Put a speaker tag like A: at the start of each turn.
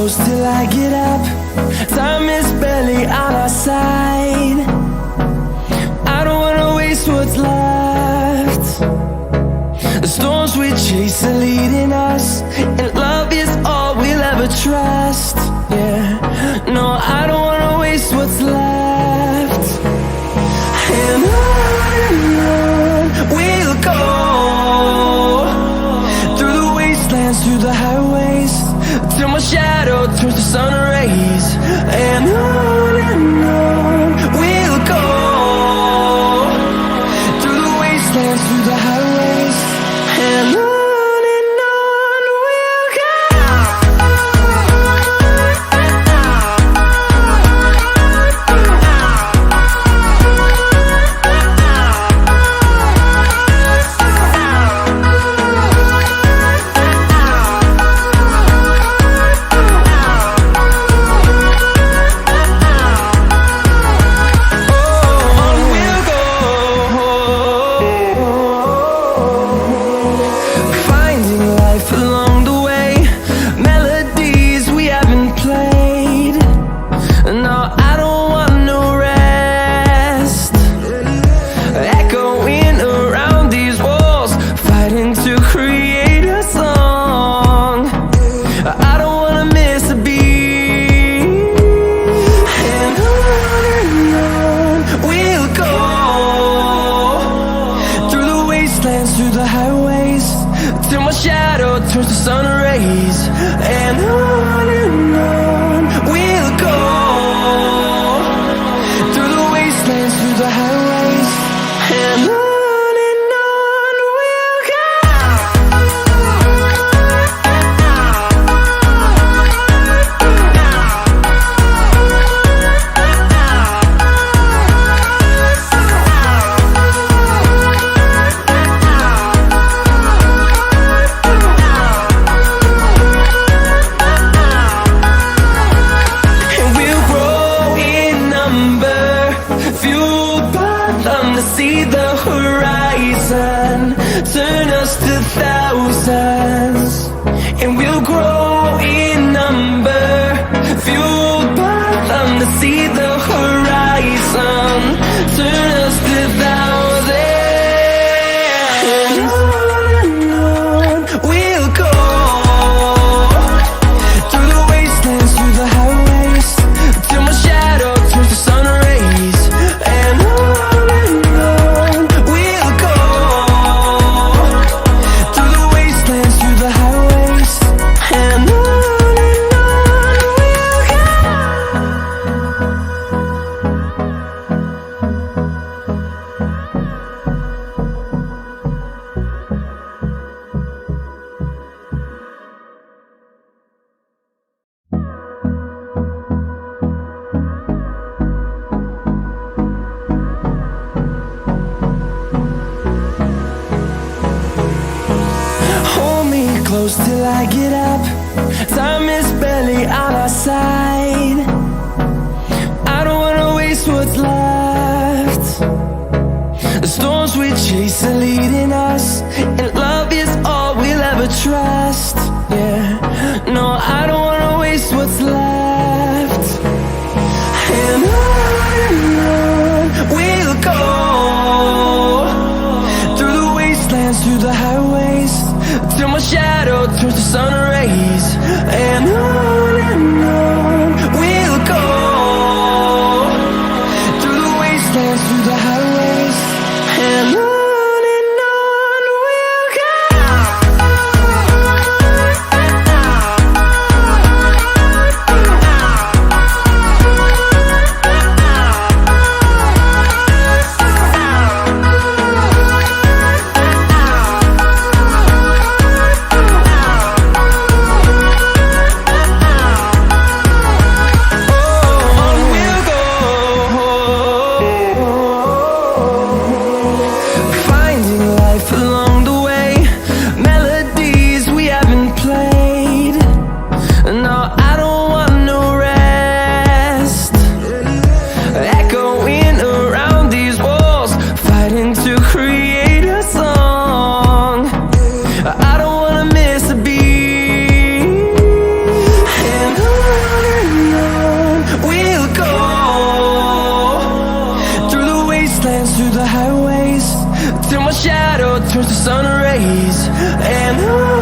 A: close till I get up. Time is barely on our side. I don't wanna waste what's left. The storms we chase are leading us, and love is all we'll ever trust. Yeah, no, I don't wanna waste what's left. And on we'll go, through the wastelands, through the highways, till my shadow turns to sun rays. And on we'll go, through the wastelands, through the highways, and on. Through the highways, till my shadow turns to sun rays. And on we'll go, through the wastelands, through the highways, and on. See the horizon turn us to thousands, and we'll grow in number, fueled by them to see the horizon turn us to thousands. And on we'll go, through the wastelands, through the highways, till my shadow turns to sun rays. And close till I get up. Time is barely on our side. I don't wanna waste what's left. The storms we chase are leading us, and love is all we'll ever trust. Yeah, no, I don't wanna waste what's left. And on we'll go, through the wastelands, through the highways, till my shadow turns to sun rays. And on we'll go, through the wastelands, through the highways, and on. turns to sun rays, and on